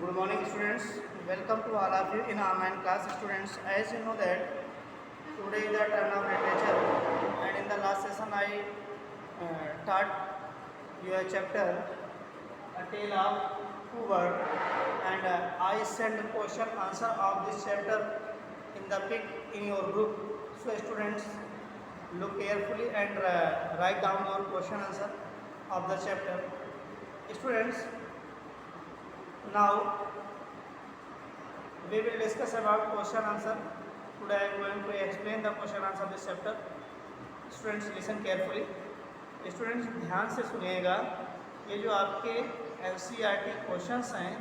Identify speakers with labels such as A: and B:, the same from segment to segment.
A: Good morning, students. Welcome to all of you in online class. Students, as you know that today is the turn of literature, and in the last session I taught you a chapter, A Tale of Two Birds, and I send question answer of this chapter in the pic in your group. So, students, look carefully and write down your question answer of the chapter. Students, now we will discuss about question answer. Today I am going to explain the question answer of this chapter. Students listen carefully. Students ध्यान से सुनिएगा. ये जो आपके NCERT questions हैं,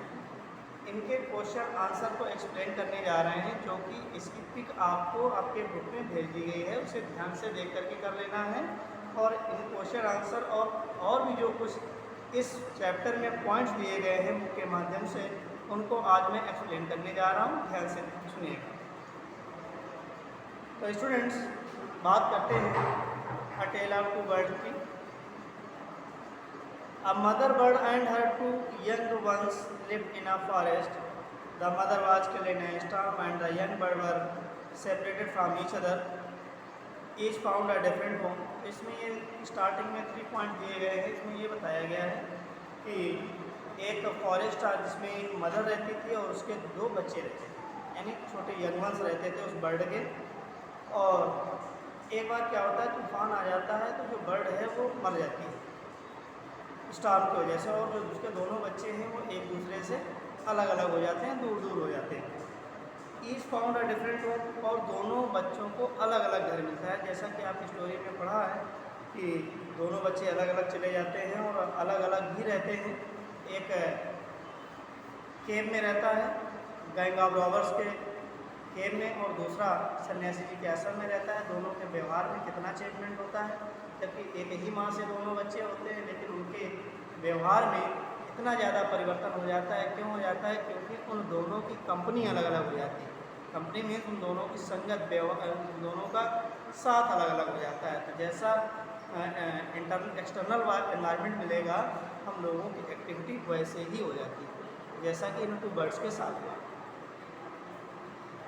A: इनके question answer को explain करने जा रहे हैं, जो कि इसकी पिक आपको आपके बुक में भेज दी गई है. उसे ध्यान से देख करके कर लेना है. और इन क्वेश्चन आंसर और भी जो कुछ इस चैप्टर में पॉइंट्स दिए गए हैं बुक के माध्यम से, उनको आज मैं एक्सप्लेन करने जा रहा हूँ. ध्यान से सुनिएगा. तो स्टूडेंट्स, बात करते हैं a tale of two birds की. A mother bird and her two young ones lived in a forest. The mother was killed in a storm and the young bird were separated from each other. Each found a different home. इसमें ये starting में 3 point दिए गए हैं. इसमें ये बताया गया है कि एक फॉरेस्ट था जिसमें एक मदर रहती थी और उसके 2 बच्चे रहते थे, यानी छोटे यंग वंस रहते थे उस बर्ड के. और एक बार क्या होता है, तूफान आ जाता है तो जो बर्ड है वो मर जाती है स्टॉर्म की वजह से, और जो उसके दोनों बच्चे हैं वो एक दूसरे से अलग अलग हो जाते हैं, दूर दूर हो जाते हैं. Each found a different home. और दोनों बच्चों को अलग अलग घर मिलता है. जैसा कि आप स्टोरी में पढ़ा है कि दोनों बच्चे अलग अलग चले जाते हैं और अलग अलग भी रहते हैं. एक केव में रहता है, गैंग ऑफ रॉबर्स के केव में, और दूसरा सन्यासी जी के आश्रम में रहता है. दोनों के व्यवहार में कितना चेंजमेंट होता है, जबकि एक ही माँ से दोनों बच्चे होते हैं, लेकिन उनके व्यवहार में इतना ज़्यादा परिवर्तन हो जाता है. क्यों हो जाता है? क्योंकि उन दोनों की कंपनी अलग अलग हो जाती है. कंपनी में उन दोनों की संगत, उन दोनों का साथ अलग अलग हो जाता है. तो जैसा एक्सटर्नल एनवायरनमेंट मिलेगा हम लोगों की एक्टिविटी वैसे ही हो जाती है, जैसा कि इन 2 बर्ड्स के साथ हुआ.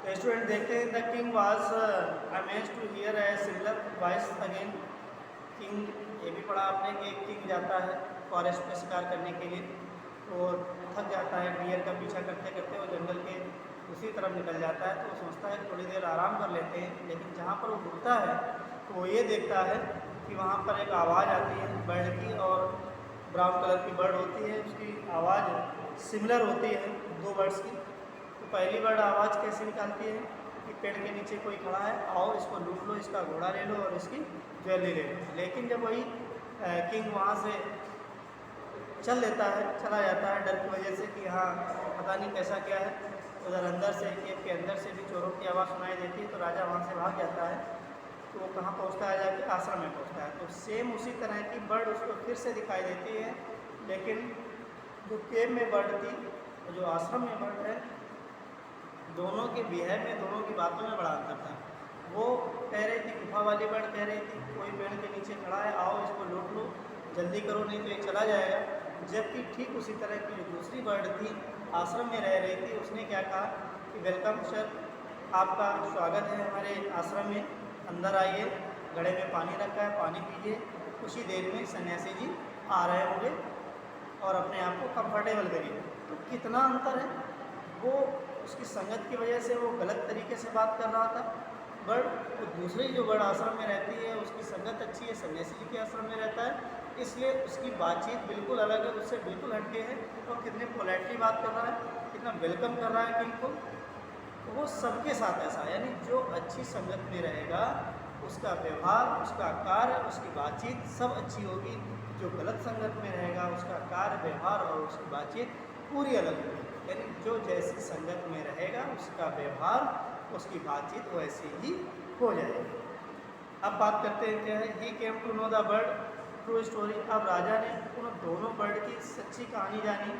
A: तो स्टूडेंट देखते हैं. The king was amazed to hear a similar voice again. King, ये भी पढ़ा आपने कि एक किंग जाता है फॉरेस्ट में शिकार करने के लिए, तो थक जाता है. डियर का पीछा करते करते वो जंगल के दूसरी तरफ निकल जाता है. तो वो सोचता है थोड़ी देर आराम कर लेते हैं, लेकिन जहाँ पर वो रुकता है तो वो ये देखता है कि वहाँ पर एक आवाज़ आती है बर्ड की, और ब्राउन कलर की बर्ड होती है. उसकी आवाज़ सिमिलर होती है 2 बर्ड्स की. तो पहली बर्ड आवाज़ कैसे निकालती है कि पेड़ के नीचे कोई खड़ा है, आओ इसको लूट लो, इसका घोड़ा ले लो और इसकी ज्वेलरी ले लो. लेकिन जब वही किंग वहाँ से चला जाता है डर की वजह से कि हाँ पता नहीं कैसा क्या है, उधर अंदर से, केव के अंदर से भी चोरों की आवाज़ सुनाई देती है. तो राजा वहाँ से भाग जाता है. तो वो कहाँ पहुँचता है? जाके आश्रम में पहुँचता है. तो सेम उसी तरह की बर्ड उसको फिर से दिखाई देती है, लेकिन जो केव में बर्ड थी और जो आश्रम में बर्ड है, दोनों के बिहेव में, दोनों की बातों में बड़ा अंतर था. वो कह रही थी, गुफा वाली बर्ड कह रही थी कोई पेड़ के नीचे खड़ा है, आओ इसको लूट लो, जल्दी करो नहीं तो ये चला जाएगा. जबकि ठीक उसी तरह की जो दूसरी बर्ड थी, आश्रम में रह रही थी, उसने क्या कहा कि वेलकम सर, आपका स्वागत है हमारे आश्रम में, अंदर आइए, घड़े में पानी रखा है, पानी पीजिए, कुछ ही देर में सन्यासी जी आ रहे होंगे और अपने आप को कंफर्टेबल करिए. तो कितना अंतर है. वो उसकी संगत की वजह से वो गलत तरीके से बात कर रहा था बर्ड. तो दूसरी जो बर्ड आश्रम में रहती है उसकी संगत अच्छी है, सन्यासी जी के आश्रम में रहता है, इसलिए उसकी बातचीत बिल्कुल अलग है, उससे बिल्कुल हटके है. और कितने पोलाइटली बात कर रहा है, कितना वेलकम कर रहा है किंग को. तो वो सबके साथ ऐसा, यानी जो अच्छी संगत में रहेगा उसका व्यवहार, उसका कार्य, उसकी बातचीत सब अच्छी होगी. जो गलत संगत में रहेगा उसका कार्य, व्यवहार और उसकी बातचीत पूरी अलग होगी. यानी जो जैसी संगत में रहेगा उसका व्यवहार, उसकी बातचीत वैसी ही हो जाएगी. अब बात करते हैं क्या है. He came to know the bird true story. अब राजा ने उन दोनों बर्ड की सच्ची कहानी जानी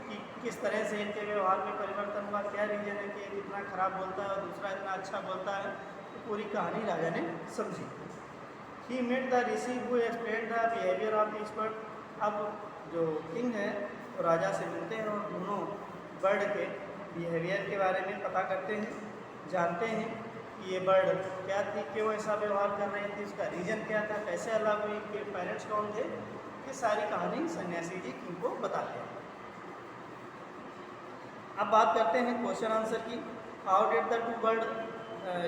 A: कि किस तरह से इनके व्यवहार में परिवर्तन हुआ, क्या रीजन है कि एक इतना खराब बोलता है और दूसरा इतना अच्छा बोलता है. तो पूरी कहानी राजा ने समझी. He met the rishi who explain the behaviour of each bird. अब जो किंग है वो राजा से मिलते हैं और दोनों बर्ड के बिहेवियर के बारे में पता करते हैं, जानते हैं कि ये बर्ड क्या थी, क्यों ऐसा व्यवहार कर रही थी, उसका रीज़न क्या था, कैसे अलग हुई, के पेरेंट्स कौन थे, ये सारी कहानी सन्यासी जी इनको बताते हैं। अब बात करते हैं क्वेश्चन आंसर की। How did the two bird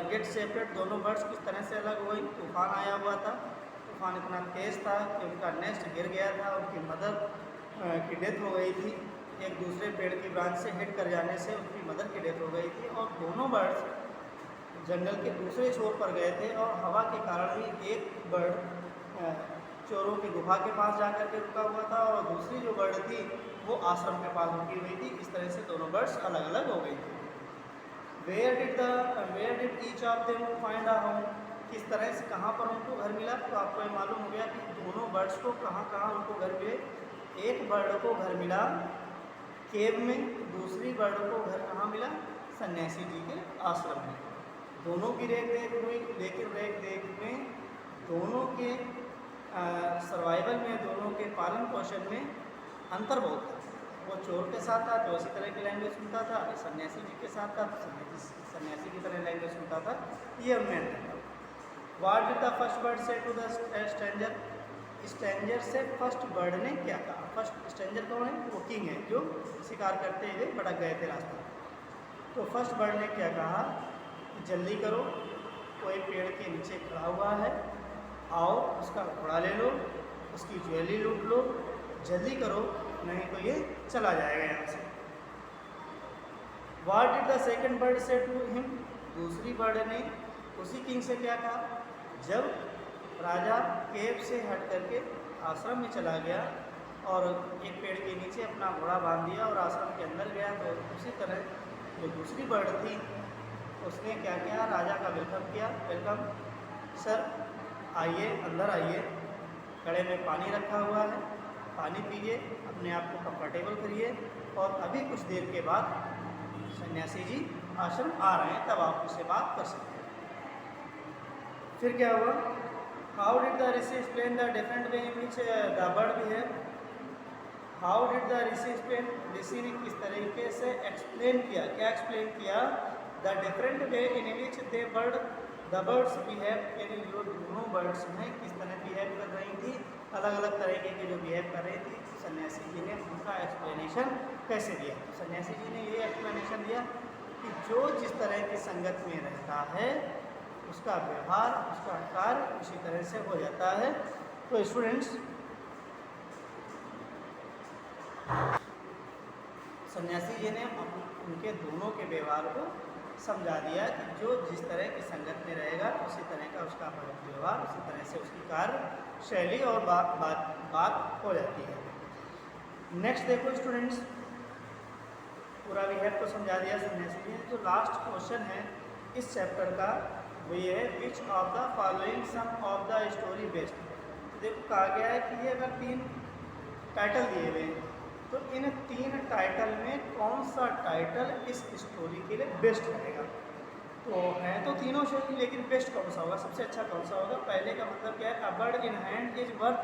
A: gate separate, दोनों बर्ड्स किस तरह से अलग हुई। तूफान आया हुआ था, तूफान इतना तेज़ था कि उनका नेस्ट गिर गया था, उनकी मदर की डेथ हो गई थी, एक दूसरे पेड़ की ब्रांच से हिट कर जाने से उनकी मदर की डेथ हो गई थी, और दोनों बर्ड्स जंगल के दूसरे छोर पर गए थे, और हवा के कारण ही एक बर्ड चोरों की गुफा के पास जाकर के रुका हुआ था, और दूसरी जो बर्ड थी वो आश्रम के पास रुकी हुई थी। इस तरह से दोनों बर्ड्स अलग अलग हो गई थी। Where did each of them find a home, किस तरह से कहाँ पर उनको घर मिला। तो आपको ये मालूम हो गया कि दोनों बर्ड्स को कहाँ कहाँ उनको घर मिले। एक बर्ड को घर मिला केव में, दूसरी बर्ड को घर कहाँ मिला, सन्यासी जी के आश्रम में। दोनों की रेख देख हुई, लेकिन रेख देख में दोनों के सर्वाइवल में, दोनों के पालन पोषण में अंतर बहुत था। वो चोर के साथ था तो उसी तरह की लैंग्वेज सुनता था, सन्यासी जी के साथ था तो सन्यासी की तरह लैंग्वेज सुनता था, ये उनमें अंतर था। What did the first bird से टू द स्ट्रेंजर, स्ट्रेंजर से फर्स्ट बर्ड ने क्या कहा। फर्स्ट स्ट्रेंजर कौन है, वो किंग है जो शिकार करते हुए भटक गए थे रास्ते। तो फर्स्ट बर्ड ने क्या कहा, जल्दी करो, कोई पेड़ के नीचे खड़ा हुआ है, आओ उसका घोड़ा ले लो, उसकी ज्वेलरी लूट लो, जल्दी करो, नहीं तो ये चला जाएगा यहाँ से। What did the second bird से टू हिम, दूसरी बर्ड ने उसी किंग से क्या कहा। जब राजा केव से हट करके आश्रम में चला गया और एक पेड़ के नीचे अपना घोड़ा बांध दिया और आश्रम के अंदर गया, तो उसी तरह जो दूसरी बर्ड थी उसने क्या किया, राजा का वेलकम किया। वेलकम सर, आइए अंदर आइए, कड़े में पानी रखा हुआ है, पानी पीजिए, अपने आप को कंफर्टेबल करिए, और अभी कुछ देर के बाद सन्यासी जी आश्रम आ रहे हैं, तब आप उससे बात कर सकते हैं। फिर क्या हुआ, how did the rishi explain the different way in which the bird behave. How did the rishi explain, ऋषि ने किस तरीके से एक्सप्लेन किया, क्या एक्सप्लेन किया, the different way in which they bird the birds behave, यानी जो दोनों बर्ड्स हैं किस तरह बिहेव कर रही थी, अलग अलग तरीके के जो बिहेव कर रही थी, सन्यासी जी ने उनका एक्सप्लेनेशन कैसे दिया। तो सन्यासी जी ने ये एक्सप्लेनेशन दिया कि जो जिस तरह की संगत में रहता है उसका व्यवहार, उसका कार्य उसी तरह से हो जाता है। तो स्टूडेंट्स, सन्यासी जी ने उनके दोनों के व्यवहार को समझा दिया कि जो जिस तरह की संगत में रहेगा उसी तरह का उसका व्यवहार, उसी तरह से उसकी कार्य शैली और बात हो जाती है। नेक्स्ट देखो स्टूडेंट्स, पूरा बिहेव को समझा दिया सन्यासी जी ने। जो लास्ट क्वेश्चन है इस चैप्टर का वो ये है, which of the following sum of the story best. तो देखो कहा गया है कि ये अगर 3 टाइटल दिए हुए हैं तो इन 3 टाइटल में कौन सा टाइटल इस स्टोरी के लिए बेस्ट रहेगा। तो हैं तो तीनों शो, लेकिन बेस्ट कौन सा होगा, सबसे अच्छा कौन सा होगा। पहले का मतलब क्या है, a bird in hand is worth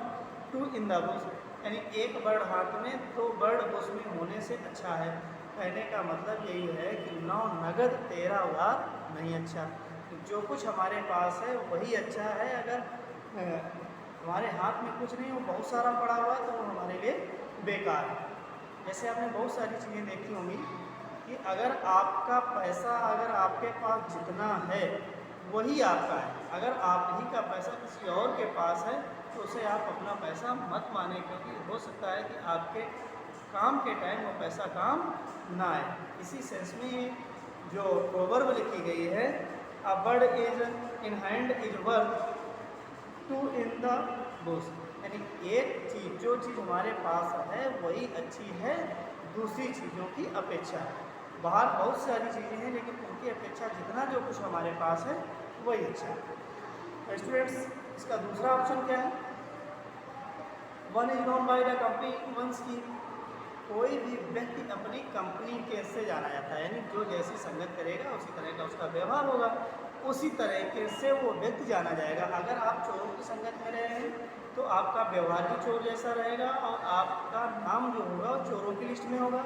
A: 2 in the Bush, यानी एक बर्ड हाथ में 2 बर्ड बुश में होने से अच्छा है। कहने का मतलब यही है कि 9 नगद 13 उधार नहीं अच्छा। जो कुछ हमारे पास है वही अच्छा है। अगर हमारे हाथ में कुछ नहीं, वो बहुत सारा पड़ा हुआ है तो वो हमारे लिए बेकार है। जैसे आपने बहुत सारी चीज़ें देखी होंगी कि अगर आपका पैसा, अगर आपके पास जितना है वही आपका है, अगर आप ही का पैसा किसी और के पास है तो उसे आप अपना पैसा मत माने, क्योंकि हो सकता है कि आपके काम के टाइम वो पैसा काम ना आए। इसी सेंस में जो प्रोवर्ब लिखी गई है, a bird is in hand is worth 2 in the Bush, यानी एक चीज़, जो चीज़ हमारे पास है वही अच्छी है दूसरी चीज़ों की अपेक्षा। बाहर बहुत सारी चीज़ें हैं लेकिन उनकी अपेक्षा जितना जो कुछ हमारे पास है वही अच्छा है। स्टूडेंट्स, इसका दूसरा ऑप्शन क्या है, 1 is known by the company ones की, कोई भी व्यक्ति अपनी कंपनी कैसे जाना जाता है, यानी जो जैसी संगत करेगा उसी तरह का उसका व्यवहार होगा, उसी तरीके से वो व्यक्ति जाना जाएगा। अगर आप चोरों की संगत में रहे हैं तो आपका व्यवहार भी चोर जैसा रहेगा और आपका नाम जो होगा वो चोरों की लिस्ट में होगा।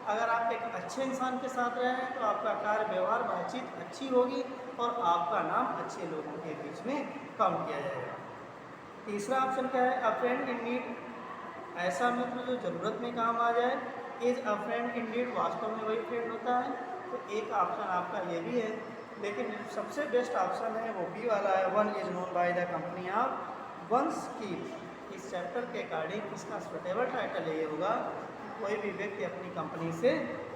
A: अगर आप एक अच्छे इंसान के साथ रहें तो आपका कार्य व्यवहार बातचीत अच्छी होगी और आपका नाम अच्छे लोगों के बीच में काउंट किया जाएगा। तीसरा ऑप्शन क्या है, अ फ्रेंड इन नीड, ऐसा मित्र जो ज़रूरत में काम आ जाए। Is a friend in need, वास्तव में वही फ्रेंड होता है। तो एक ऑप्शन आपका ये भी है, लेकिन सबसे बेस्ट ऑप्शन है वो बी वाला है, one is known by the company of one's keep. इस चैप्टर के अकॉर्डिंग इसका सुटेबल टाइटल ये होगा कि कोई भी व्यक्ति अपनी कंपनी से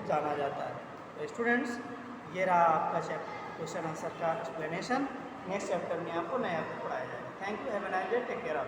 A: जाना जाता है। तो स्टूडेंट्स, ये रहा आपका क्वेश्चन आंसर का एक्सप्लेनेशन। नेक्स्ट चैप्टर में आपको नया पढ़ाया जाएगा। Thank you, have a nice day, take care of.